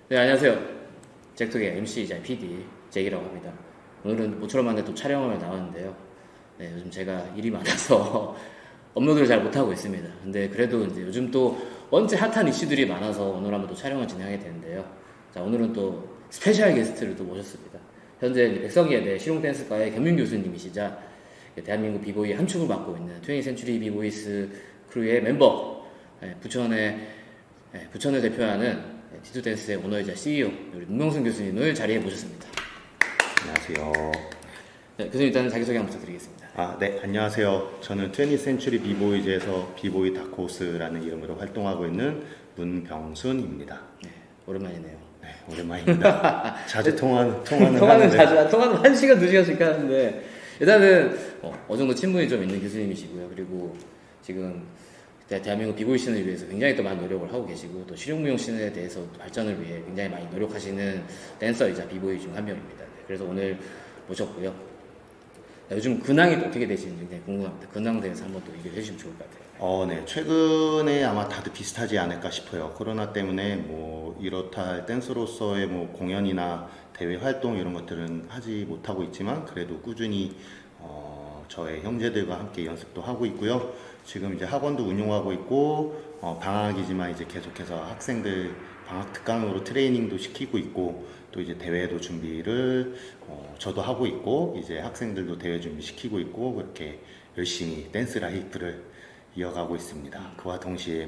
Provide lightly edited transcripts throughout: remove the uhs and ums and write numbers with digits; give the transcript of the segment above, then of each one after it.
네, 안녕하세요. 잭톡의 MC이자 PD 잭이라고 합니다. 오늘은 모처럼 만에 또 촬영을 나왔는데요. 네, 요즘 제가 일이 많아서 업로드를 잘 못하고 있습니다. 근데 그래도 이제 요즘 또 원체 핫한 이슈들이 많아서 오늘 한번 또 촬영을 진행하게 되는데요. 자, 오늘은 또 스페셜 게스트를 또 모셨습니다. 현재 이제 백석예대 실용댄스과의 겸임 교수님이시자 대한민국 비보이 한 축을 맡고 있는 20th 센츄리 비보이스 크루의 멤버, 부천을 대표하는 디투댄스의 오너이자 CEO 우리 문명순 교수님을 자리에 모셨습니다. 안녕하세요. 네, 교수님 일단 자기소개 한번 부탁드리겠습니다. 네, 안녕하세요. 저는 20th 센츄리 비보이즈에서 비보이 다크호스라는 이름으로 활동하고 있는 문병순입니다. 네, 오랜만이네요. 네, 오랜만입니다. 자주 통화는 통화는 1시간, 2시간씩 하는데 일단은 정도 친분이 좀 있는 교수님이시고요. 그리고 지금 대한민국 비보이 씬을 위해서 굉장히 또 많은 노력을 하고 계시고 또 실용무용 씬에 대해서 발전을 위해 굉장히 많이 노력하시는 댄서이자 비보이 중 한 명입니다. 네, 그래서 오늘 모셨고요. 요즘 근황이 또 어떻게 되시는지 굉장히 궁금합니다. 근황에 대해서 한번 또 얘기를 해주시면 좋을 것 같아요. 네, 최근에 아마 다들 비슷하지 않을까 싶어요. 코로나 때문에 뭐 이렇다 할 댄서로서의 뭐 공연이나 대외 활동 이런 것들은 하지 못하고 있지만 그래도 꾸준히 저의 형제들과 함께 연습도 하고 있고요. 지금 이제 학원도 운영하고 있고 방학이지만 이제 계속해서 학생들 방학 특강으로 트레이닝도 시키고 있고 또 이제 대회도 준비를 저도 하고 있고 이제 학생들도 대회 준비 시키고 있고 그렇게 열심히 댄스 라이프를 이어가고 있습니다. 그와 동시에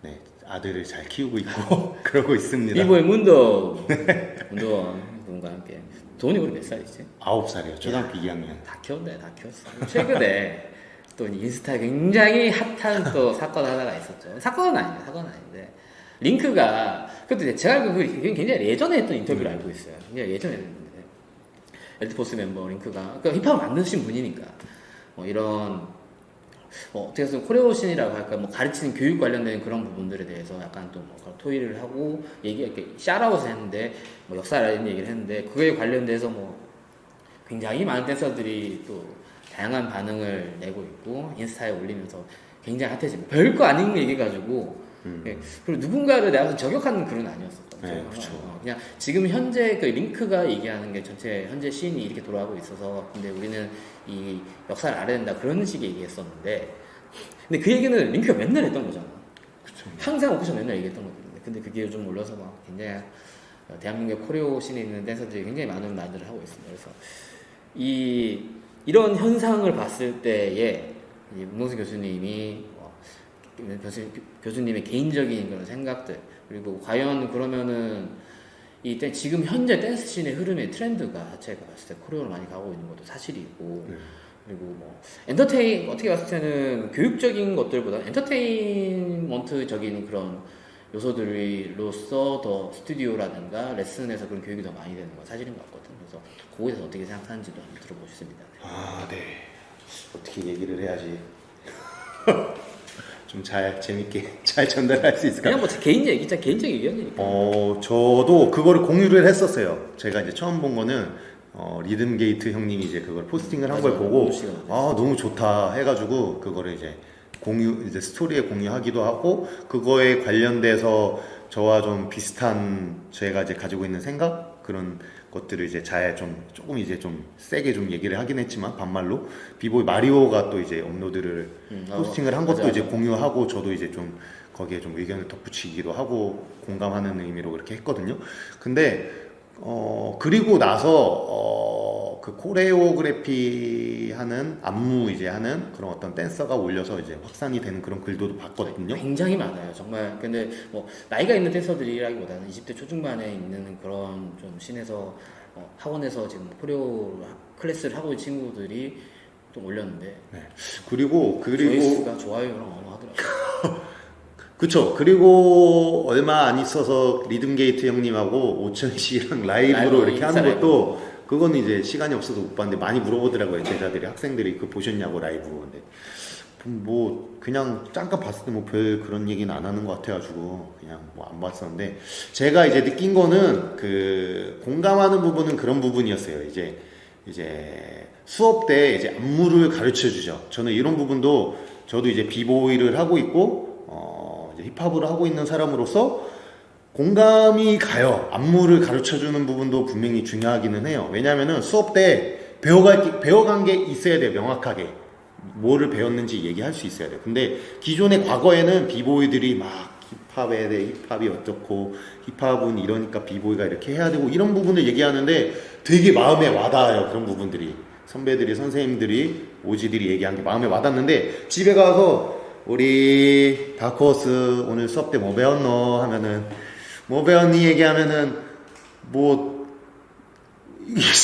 네, 아들을 잘 키우고 있고 그러고 있습니다. 비보이 문도원과 함께. 돈이 우리 몇 살이지? 9살이에요. 초등학교 2학년. 다 키웠네, 다 키웠어. 최근에 또 인스타에 굉장히 핫한 또 사건 하나가 있었죠. 사건은 아닌데 링크가 그때 제가 알고 그게 굉장히 예전에 했던 인터뷰를 알고 있어요. 굉장히 예전에 했는데 엘트포스 멤버 링크가 그러니까 힙합을 만드신 분이니까 이런 어떻게 해서 코레오신이라고 할까 가르치는 교육 관련된 그런 부분들에 대해서 약간 또 토의를 하고 이렇게 샤라웃을 했는데 역사라는 얘기를 했는데 그거에 관련돼서 굉장히 많은 댄서들이 또 다양한 반응을 내고 있고 인스타에 올리면서 굉장히 핫해집니다. 별거 아닌 얘기가지고 그리고 누군가를 내가 저격하는 글은 아니었었거든요. 네, 그렇죠. 그냥 지금 현재 그 링크가 얘기하는 게 전체 현재 씬이 이렇게 돌아가고 있어서 근데 우리는 이 역사를 알아야 된다 그런 식의 얘기했었는데 근데 그 얘기는 링크가 맨날 했던 거잖아. 그쵸. 항상 오피셜 맨날 얘기했던 거거든요. 근데 그게 요즘 올라서 굉장히 대한민국의 코레오 씬에 있는 댄서들이 굉장히 많은 말들을 하고 있습니다. 그래서 이런 현상을 봤을 때에 문동수 교수님이 교수님의 개인적인 그런 생각들 그리고 과연 그러면은 지금 현재 댄스 씬의 흐름의 트렌드가 자체가 봤을 때 코리아로 많이 가고 있는 것도 사실이고 그리고 엔터테인 어떻게 봤을 때는 교육적인 것들보다 엔터테인먼트적인 그런 요소들로서 더 스튜디오라든가 레슨에서 그런 교육이 더 많이 되는 건 사실인 것 같거든요. 그래서 그거에 대해서 어떻게 생각하는지도 한번 들어보고 싶습니다. 네. 어떻게 얘기를 해야지 좀 재밌게 잘 전달할 수 있을까? 그냥 개인 얘기, 진짜 개인적 의견이니까. 저도 그거를 공유를 했었어요. 제가 이제 처음 본 거는 리듬 게이트 형님이 이제 그걸 포스팅을 한 걸 보고 너무 좋다 해가지고 그거를 이제 스토리에 공유하기도 하고 그거에 관련돼서 저와 좀 비슷한 제가 이제 가지고 있는 생각 그런 것들을 이제 조금 이제 좀 세게 좀 얘기를 하긴 했지만 반말로 비보이 마리오가 또 이제 업로드를 포스팅을 한 것도 이제 공유하고 저도 이제 좀 거기에 좀 의견을 덧붙이기도 하고 공감하는 의미로 그렇게 했거든요. 근데 그리고 나서 그 코레오그래피 하는 안무 이제 하는 그런 어떤 댄서가 올려서 이제 확산이 되는 그런 글도 봤거든요. 굉장히 많아요, 정말. 근데 나이가 있는 댄서들이라기보다는 20대 초중반에 있는 그런 좀 씬에서 학원에서 지금 코레오 클래스를 하고 있는 친구들이 좀 올렸는데. 네. 그리고 조회수가 좋아요랑 어마어마하더라고요. 그쵸. 그리고 얼마 안 있어서 리듬게이트 형님하고 오천 씨랑 라이브로 이렇게 하는 것도 그건 이제 시간이 없어서 못 봤는데 많이 물어보더라고요. 제자들이 학생들이 그 보셨냐고 라이브. 근데 그냥 잠깐 봤을 때 별 그런 얘기는 안 하는 것 같아가지고 그냥 안 봤었는데 제가 이제 느낀 거는 그 공감하는 부분은 그런 부분이었어요. 이제 수업 때 이제 안무를 가르쳐 주죠. 저는 이런 부분도 저도 이제 비보이를 하고 있고 이제 힙합을 하고 있는 사람으로서 공감이 가요. 안무를 가르쳐주는 부분도 분명히 중요하기는 해요. 왜냐면은 수업 때 배워간 게 있어야 돼요. 명확하게. 뭐를 배웠는지 얘기할 수 있어야 돼요. 근데 기존의 과거에는 비보이들이 막 힙합에 대해 힙합이 어떻고 힙합은 이러니까 비보이가 이렇게 해야 되고 이런 부분을 얘기하는데 되게 마음에 와닿아요. 그런 부분들이. 선배들이, 선생님들이, 오지들이 얘기한 게 마음에 와닿는데 집에 가서 우리 다크호스 오늘 수업 때 뭐 배웠노? 하면은 뭐 배웠니? 얘기하면은 뭐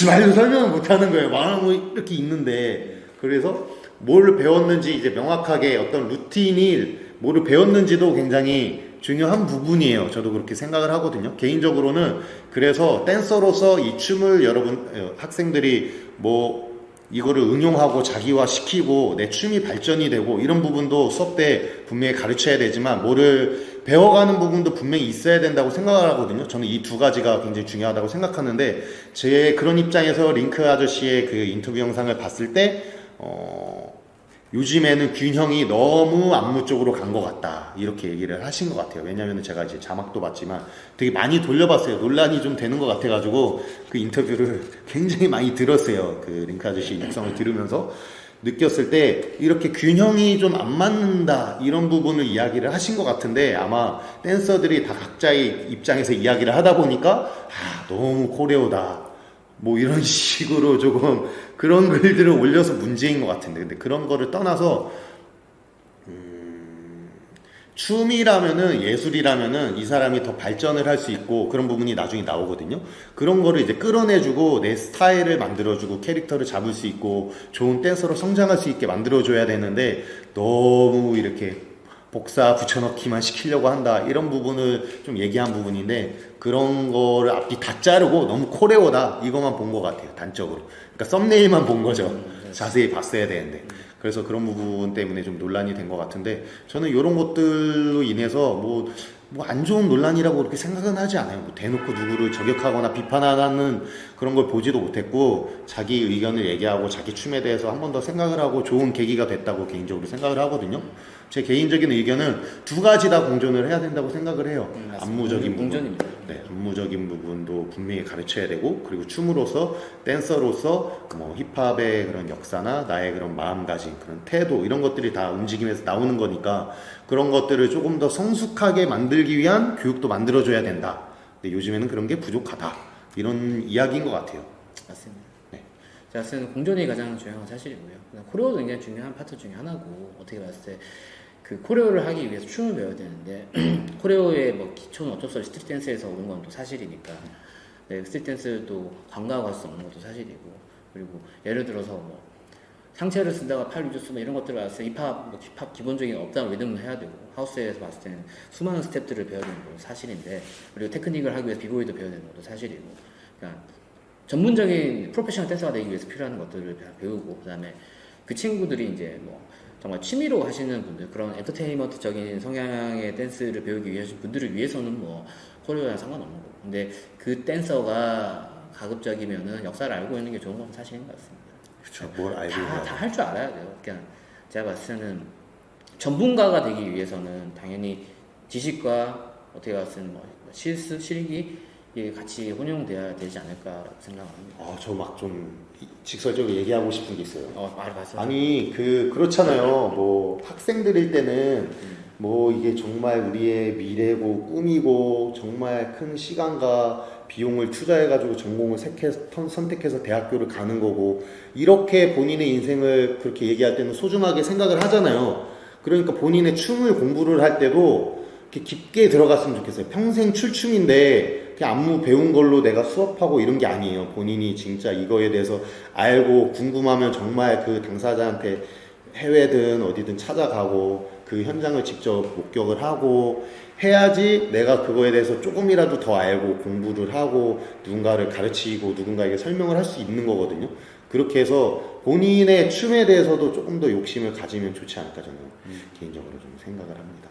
말로 설명을 못하는 거예요. 말하면 이렇게 있는데 그래서 뭘 배웠는지 이제 명확하게 어떤 루틴이 뭐를 배웠는지도 굉장히 중요한 부분이에요. 저도 그렇게 생각을 하거든요. 개인적으로는 그래서 댄서로서 이 춤을 여러분 학생들이 뭐 이거를 응용하고 자기화 시키고 내 춤이 발전이 되고 이런 부분도 수업 때 분명히 가르쳐야 되지만 뭐를 배워가는 부분도 분명히 있어야 된다고 생각을 하거든요. 저는 이 두 가지가 굉장히 중요하다고 생각하는데 제 그런 입장에서 링크 아저씨의 그 인터뷰 영상을 봤을 때 요즘에는 균형이 너무 안무 쪽으로 간 것 같다 이렇게 얘기를 하신 것 같아요. 왜냐하면 제가 이제 자막도 봤지만 되게 많이 돌려봤어요. 논란이 좀 되는 것 같아가지고 그 인터뷰를 굉장히 많이 들었어요. 그 링크 아저씨 육성을 들으면서 느꼈을 때 이렇게 균형이 좀 안 맞는다 이런 부분을 이야기를 하신 것 같은데 아마 댄서들이 다 각자의 입장에서 이야기를 하다 보니까 너무 코레오다 뭐 이런 식으로 조금 그런 글들을 올려서 문제인 것 같은데 근데 그런 거를 떠나서 춤이라면은 예술이라면은 이 사람이 더 발전을 할 수 있고 그런 부분이 나중에 나오거든요. 그런 거를 이제 끌어내주고 내 스타일을 만들어주고 캐릭터를 잡을 수 있고 좋은 댄서로 성장할 수 있게 만들어줘야 되는데 너무 이렇게 복사 붙여넣기만 시키려고 한다 이런 부분을 좀 얘기한 부분인데 그런 거를 앞뒤 다 자르고 너무 코레오다 이것만 본 것 같아요. 단적으로 그러니까 썸네일만 본 거죠. 자세히 봤어야 되는데 그래서 그런 부분 때문에 좀 논란이 된 것 같은데 저는 이런 것들로 인해서 뭐 안 좋은 논란이라고 그렇게 생각은 하지 않아요. 뭐 대놓고 누구를 저격하거나 비판하는 그런 걸 보지도 못했고 자기 의견을 얘기하고 자기 춤에 대해서 한 번 더 생각을 하고 좋은 계기가 됐다고 개인적으로 생각을 하거든요. 제 개인적인 의견은 두 가지 다 공존을 해야 된다고 생각을 해요. 안무적인 부분, 공존입니다. 네, 안무적인 부분도 분명히 가르쳐야 되고 그리고 춤으로서 댄서로서 뭐 힙합의 그런 역사나 나의 그런 마음가짐, 그런 태도 이런 것들이 다 움직임에서 나오는 거니까 그런 것들을 조금 더 성숙하게 만들기 위한 교육도 만들어줘야 된다. 근데 요즘에는 그런 게 부족하다. 이런 이야기인 것 같아요. 맞습니다. 네. 제가 쓰는 공존이 가장 중요한 건 사실이고요. 코레오도 굉장히 중요한 파트 중에 하나고 어떻게 봤을 때 그 코레오를 하기 위해서 춤을 배워야 되는데 코레오의 뭐 기초는 어쩔 수 없이 스트릿 댄스에서 오는 건 또 사실이니까 네, 스트릿 댄스도 간과할 수 없는 것도 사실이고 그리고 예를 들어서 뭐 상체를 쓴다가 팔 위주 쓰면 이런 것들을 봤을 때 힙합 기본적인 업다운 리듬을 해야 되고 하우스에서 봤을 때는 수많은 스텝들을 배워야 되는 것도 사실인데 그리고 테크닉을 하기 위해서 비보이도 배워야 되는 것도 사실이고 그러니까 전문적인 프로페셔널 댄서가 되기 위해서 필요한 것들을 배우고 그 다음에 그 친구들이 이제 뭐 정말 취미로 하시는 분들 그런 엔터테인먼트적인 성향의 댄스를 배우기 위해 분들을 위해서는 뭐 코리오랑 상관없는 거고 근데 그 댄서가 가급적이면은 역사를 알고 있는 게 좋은 건 사실인 것 같습니다. 그렇죠. 뭘 알고 다 할 줄 알아야 돼요. 그러니까 제가 봤을 때는 전문가가 되기 위해서는 당연히 지식과 어떻게 봤을 때는 뭐 실기 이게 같이 혼용돼야 되지 않을까라고 생각합니다. 저 막 좀 직설적으로 얘기하고 싶은 게 있어요. 말씀. 아니 그렇잖아요. 뭐 학생들일 때는 뭐 이게 정말 우리의 미래고 꿈이고 정말 큰 시간과 비용을 투자해가지고 전공을 선택해서 대학교를 가는 거고 이렇게 본인의 인생을 그렇게 얘기할 때는 소중하게 생각을 하잖아요. 그러니까 본인의 춤을 공부를 할 때도 이렇게 깊게 들어갔으면 좋겠어요. 평생 출춤인데 그냥 안무 배운 걸로 내가 수업하고 이런 게 아니에요. 본인이 진짜 이거에 대해서 알고 궁금하면 정말 그 당사자한테 해외든 어디든 찾아가고 그 현장을 직접 목격을 하고 해야지 내가 그거에 대해서 조금이라도 더 알고 공부를 하고 누군가를 가르치고 누군가에게 설명을 할 수 있는 거거든요. 그렇게 해서 본인의 춤에 대해서도 조금 더 욕심을 가지면 좋지 않을까 저는 개인적으로 좀 생각을 합니다.